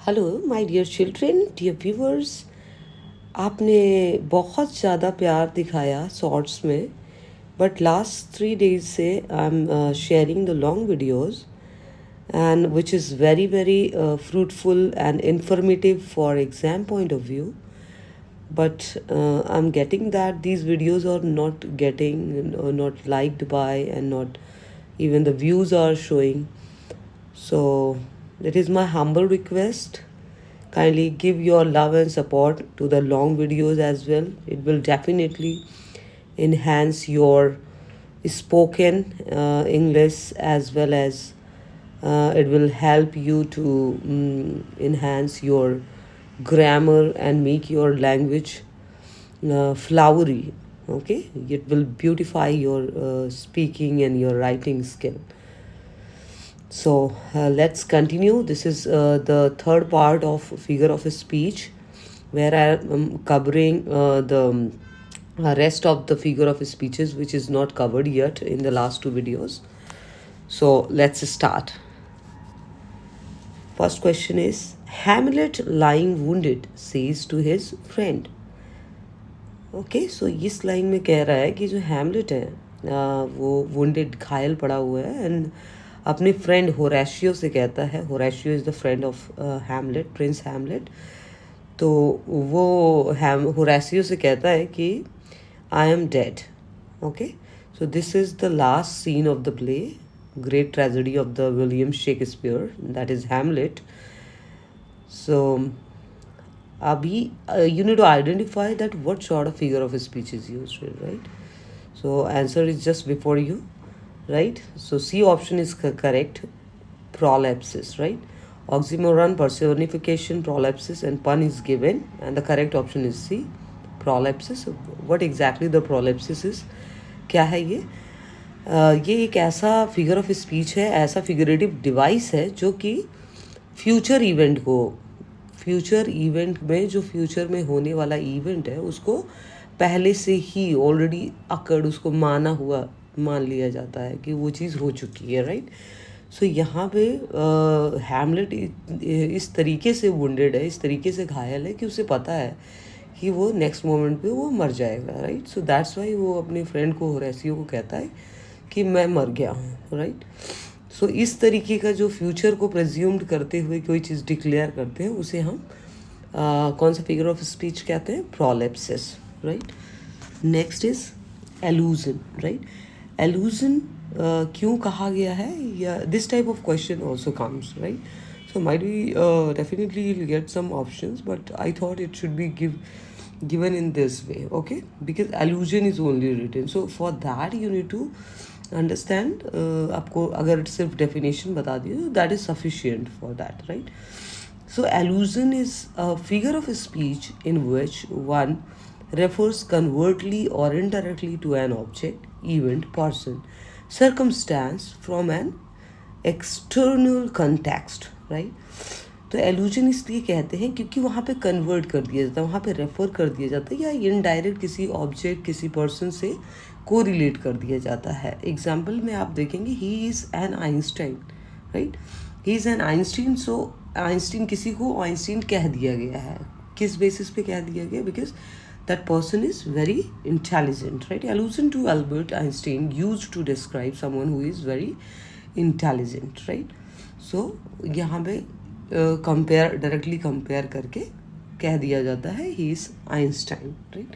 Hello my dear children, dear viewers. आपने बहुत ज़्यादा प्यार दिखाया शॉर्ट्स में, बट लास्ट 3 days से I am sharing the long videos and which is very fruitful and informative for exam point of view. But I'm getting that these videos are not getting or not liked by, and not even the views are showing. So it is my humble request, kindly give your love and support to the long videos as well. It will definitely enhance your spoken English, as well as it will help you to enhance your grammar and make your language flowery. Okay, it will beautify your speaking and your writing skill. So let's continue. This is the third part of figure of speech, where I am covering the rest of the figure of speeches, which is not covered yet in the last two videos. So let's start. First question is, Hamlet lying wounded says to his friend. Okay so इस line में कह रहा है कि जो Hamlet है वो wounded, घायल पड़ा हुआ है, एंड अपने फ्रेंड होरेशियो से कहता है, Horatio is the friend of Hamlet, prince Hamlet. तो वो होरेशियो से कहता है कि I am dead. Okay, so this is the last scene of the play, great tragedy of the William Shakespeare, that is Hamlet. So abhi you need to identify that what sort of figure of speech is used here, right? So answer is just before you, right? So C option is correct, prolepsis, right? Oxymoron, personification, prolepsis, and pun is given, and the correct option is C, prolepsis. What exactly the prolepsis is, क्या है ये? ये एक ऐसा figure of speech है, ऐसा figurative device है जो कि फ्यूचर इवेंट को, फ्यूचर इवेंट में जो फ्यूचर में होने वाला इवेंट है उसको पहले से ही ऑलरेडी अकड़, उसको मान लिया जाता है कि वो चीज़ हो चुकी है, राइट? सो यहाँ पे हैमलेट इस तरीके से वुंडेड है, इस तरीके से घायल है कि उसे पता है कि वो नेक्स्ट मोमेंट पे वो मर जाएगा, राइट? सो दैट्स वाई वो अपने फ्रेंड को, होरेशियो को कहता है कि मैं मर गया हूँ, राइट? सो इस तरीके का जो फ्यूचर को प्रेज्यूम्ड करते हुए कोई चीज़ डिक्लेयर करते हैं उसे हम कौन सा फिगर ऑफ स्पीच कहते हैं? Prolepsis, right? Next is allusion, right? Allusion क्यों कहा गया है, या this type of question also comes, right? So might be definitely you'll get some options, but I thought it should be given in this way, okay? Because allusion is only written, so for that you need to understand. आपको अगर सिर्फ definition बता दिए तो that is sufficient for that, right? So allusion is a figure of speech in which one refers covertly or indirectly to an object, event, person, circumstance from an external context, right? तो allusion इसलिए कहते हैं क्योंकि वहाँ पे convert कर दिया जाता है, वहाँ पे रेफर कर दिया जाता है, या इनडायरेक्ट किसी ऑब्जेक्ट, किसी पर्सन से को रिलेट कर दिया जाता है। एग्जाम्पल में आप देखेंगे, he is an Einstein, right? He is an Einstein. So Einstein, किसी को आइंस्टीन कह दिया गया है, किस बेसिस पे कह दिया गया? Because that person is very intelligent, right? Allusion to Albert Einstein used to describe someone who is very intelligent, right? So यहाँ पे कंपेयर, डायरेक्टली कंपेयर करके कह दिया जाता है he is Einstein, right?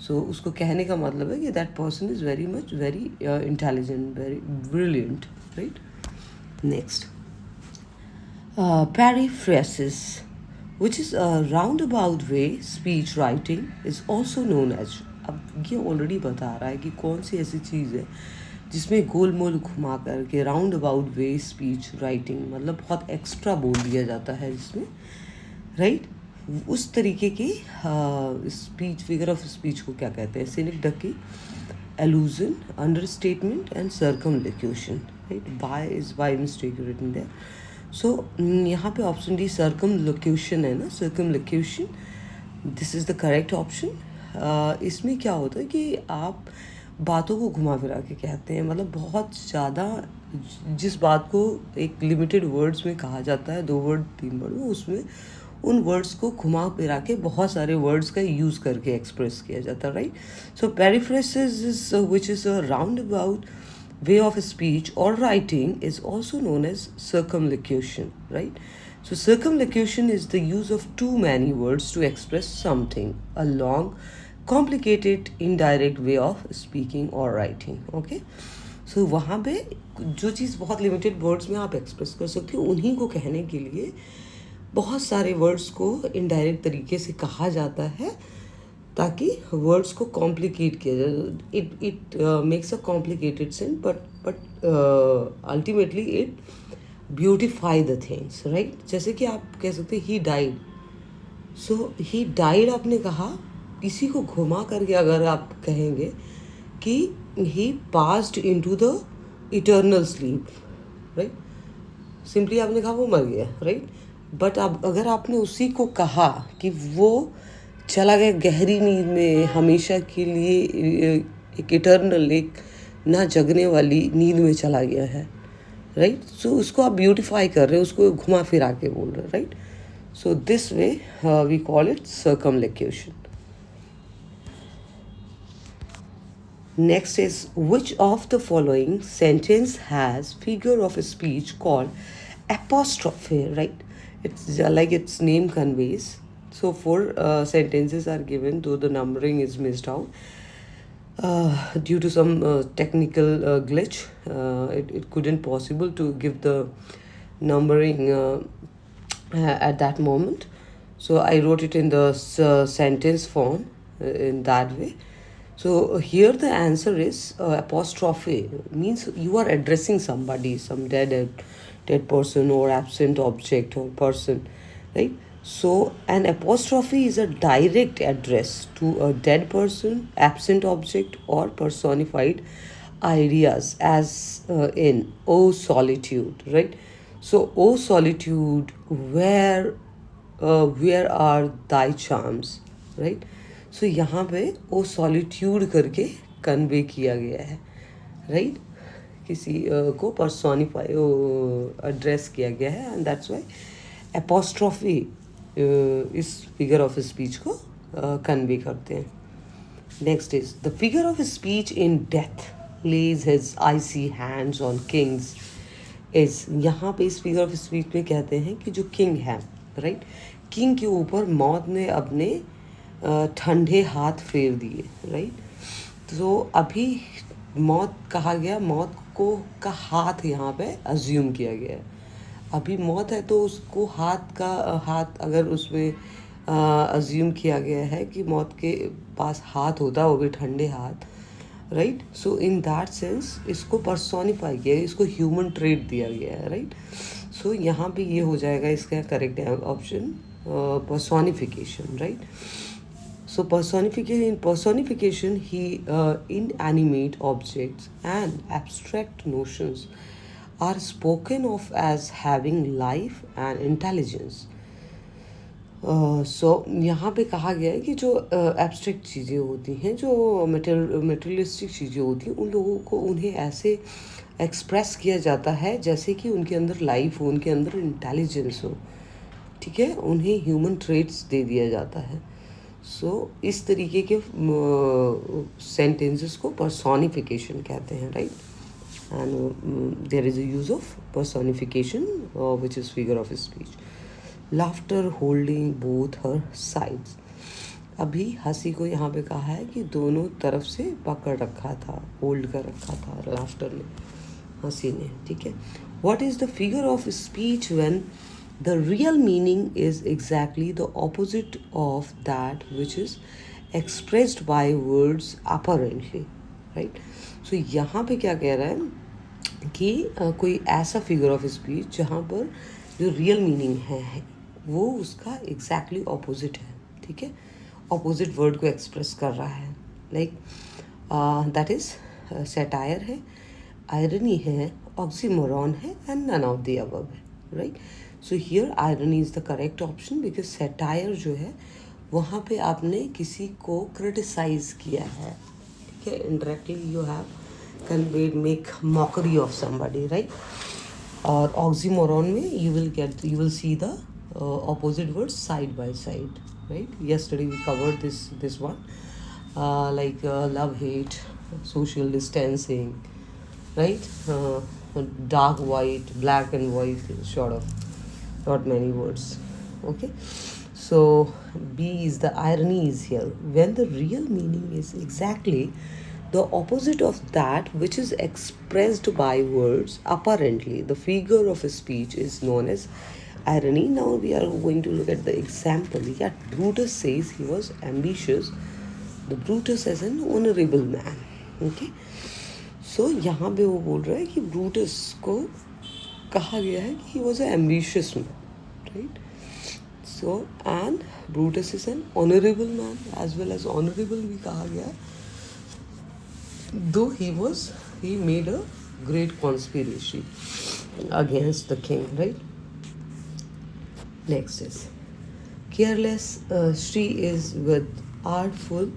So उसको कहने का मतलब है कि that person is very much very intelligent, very brilliant, right? Next, periphrasis, which is a roundabout way speech writing, is also known as. अब ये ऑलरेडी बता रहा है कि कौन सी ऐसी चीज़ है जिसमें गोल मोल घुमा कर के round about way speech writing, मतलब बहुत एक्स्ट्रा बोल दिया जाता है जिसमें, राइट? उस तरीके की स्पीच, फिगर ऑफ स्पीच को क्या कहते हैं? Synecdoche, allusion, understatement and circumlocution, right? By is by mistake written there. So यहाँ पे ऑप्शन डी सर्कमलोक्यूशन है ना, circumlocution, this is the correct option. इसमें क्या होता है कि आप बातों को घुमा फिरा के कहते हैं, मतलब बहुत ज़्यादा जिस बात को एक लिमिटेड वर्ड्स में कहा जाता है, 2 वर्ड 3 वर्ड में, उसमें उन वर्ड्स को घुमा फिरा के बहुत सारे वर्ड्स का यूज़ करके एक्सप्रेस किया जाता है, right? So periphrasis is which is a round about way of speech or writing is also known as circumlocution, right? So circumlocution is the use of too many words to express something, a long complicated indirect way of speaking or writing. Okay, so वहाँ पे जो चीज़ बहुत limited words में आप express कर सकते हो, उन्हीं को कहने के लिए बहुत सारे वर्ड्स को इनडायरेक्ट तरीके से कहा जाता है ताकि वर्ड्स को कॉम्प्लिकेट किया जाए. It makes a complicated sense, but ultimately it beautify the things, right? जैसे कि आप कह सकते हैं he died. So he died आपने कहा, इसी को घुमा करके अगर आप कहेंगे कि he passed into the eternal sleep, right? Simply आपने कहा वो मर गया, राइट? बट अब अगर आपने उसी को कहा कि वो चला गया गहरी नींद में, हमेशा के लिए एक इटर्नल, एक ना जगने वाली नींद में चला गया है, राइट? सो उसको आप ब्यूटिफाई कर रहे हो, उसको घुमा फिरा के बोल रहे हो, right? So this way we call it circumlocution. Next is, which of the following sentence has figure of speech called apostrophe, right? It's like its name conveys. So 4 sentences are given, though the numbering is missed out due to some technical glitch. It couldn't possible to give the numbering at that moment. So I wrote it in the sentence form in that way. So here the answer is apostrophe means you are addressing somebody, some dead person or absent object or person, right? So an apostrophe is a direct address to a dead person, absent object or personified ideas, as in "O solitude," right? So "O solitude, where are thy charms," right? So यहाँ पे "O solitude" करके convey किया गया है, right? किसी को personify address किया गया है, एंड दैट्स वाई एपोस्ट्रॉफी इस फिगर ऑफ स्पीच को कन्वे करते हैं. Next is the figure of speech in death lays his icy hands on kings is. यहाँ पे इस फिगर ऑफ स्पीच में कहते हैं कि जो किंग है, राइट, किंग के ऊपर मौत ने अपने ठंडे हाथ फेर दिए, राइट? तो अभी मौत कहा गया, मौत को का हाथ यहाँ पे अज्यूम किया गया है. अभी मौत है तो उसको हाथ अगर उसमें अज्यूम किया गया है कि मौत के पास हाथ होता, वो भी ठंडे हाथ, right? So in that sense इसको पर्सोनिफाई किया, इसको ह्यूमन ट्रेट दिया गया है, राइट? सो यहाँ पे ये हो जाएगा इसका correct option, personification, right? So personification, he inanimate objects and abstract notions are spoken of as having life and intelligence. सो यहाँ पे कहा गया है कि जो एब्स्ट्रैक्ट चीज़ें होती हैं, जो मटेरियलिस्टिक चीज़ें होती हैं, उन लोगों को उन्हें ऐसे एक्सप्रेस किया जाता है जैसे कि उनके अंदर लाइफ हो, उनके अंदर इंटेलिजेंस हो, ठीक है? उन्हें ह्यूमन ट्रेट्स दे दिया जाता है. सो इस तरीके के सेंटेंसेस को पर्सोनिफिकेशन कहते हैं, right? And there is a use of personification which is figure of speech. Laughter holding both her sides. अभी हंसी को यहाँ पे कहा है कि दोनों तरफ से पकड़ रखा था, होल्ड कर रखा था लाफ्टर ने, हंसी ने, ठीक है? What is the figure of speech when the real meaning is exactly the opposite of that which is expressed by words apparently, right? So यहाँ पे क्या कह रहा है कि कोई ऐसा फिगर ऑफ स्पीच जहाँ पर जो रियल मीनिंग है वो उसका एग्जैक्टली ऑपोजिट है, ठीक है? ऑपोजिट वर्ड को एक्सप्रेस कर रहा है, लाइक दैट इज सैटायर है, आयरनी है, ऑक्सीमोरॉन है, and none of the above है, right? So here irony is the correct option because satire जो है वहाँ पे आपने किसी को क्रिटिसाइज किया है, ठीक है? Indirectly you have conveyed make mockery of somebody, right? और oxymoron में you will see the opposite words side by side, right? Yesterday we covered this one, like love hate, social distancing, right? Dark white, black and white, sort of, not many words. Okay, so B is the irony is here when the real meaning is exactly the opposite of that which is expressed by words. Apparently, the figure of a speech is known as irony. Now we are going to look at the example. Yeah, Brutus says he was ambitious. The Brutus as an honorable man. Okay, सो यहाँ पे वो बोल रहा है कि Brutus को कहा गया है कि he was a ambitious man, right? So and Brutus is an honourable man as well as honourable भी कहा गया है, though he made a great conspiracy against the king, right? Next is careless. She is with artful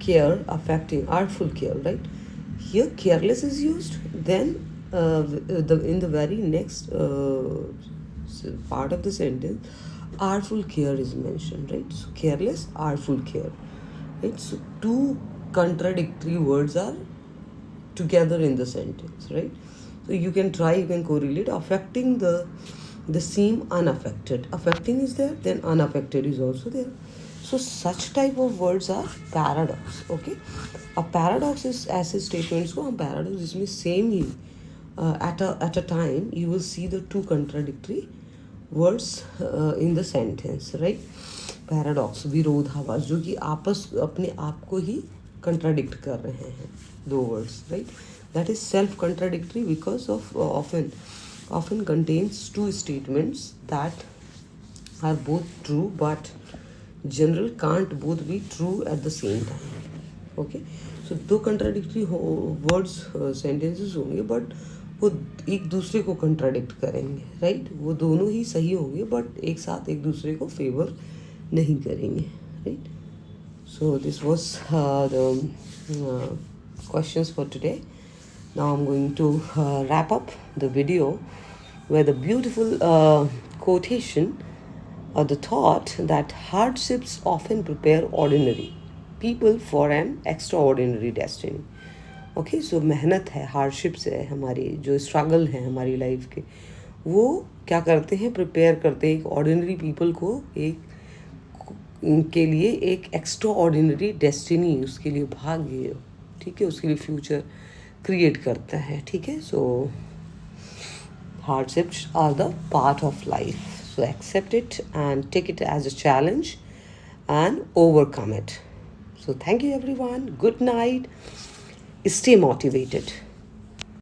care, affecting artful care, right? Here careless is used, then in the very next part of the sentence artful care is mentioned, right? So careless, artful care, right? So two contradictory words are together in the sentence, right? So you can correlate. Affecting the seem unaffected, affecting is there, then unaffected is also there. So such type of words are paradox. Okay, a paradox is ऐसे statements को हम paradox जिसमें same he at a time you will see the two contradictory words in the sentence, right? Paradox, विरोधाभास, जो कि आपस अपने आप को ही contradict कर रहे हैं, दो words, right? That is self contradictory because of often contains two statements that are both true but general can't both be true at the same time. Okay, so दो contradictory words sentences होंगे but वो एक दूसरे को contradict करेंगे, right? वो दोनों ही सही होंगे but एक साथ एक दूसरे को favor नहीं करेंगे, right? So this was the questions for today. Now I'm going to wrap up the video with a beautiful quotation or the thought that hardships often prepare ordinary people for an extraordinary destiny. Okay, so मेहनत है, hardships है, हमारी जो struggle है हमारी life के, वो क्या करते हैं, प्रिपेयर करते हैं एक ऑर्डिनरी पीपल को के लिए एक एक्स्ट्रा ऑर्डिनरी डेस्टिनी, उसके लिए भाग्य, ठीक है, उसके लिए फ्यूचर क्रिएट करता है, ठीक है? सो hardships are the part of life, so accept it and take it as a challenge and overcome it. So thank you everyone, good night, stay motivated.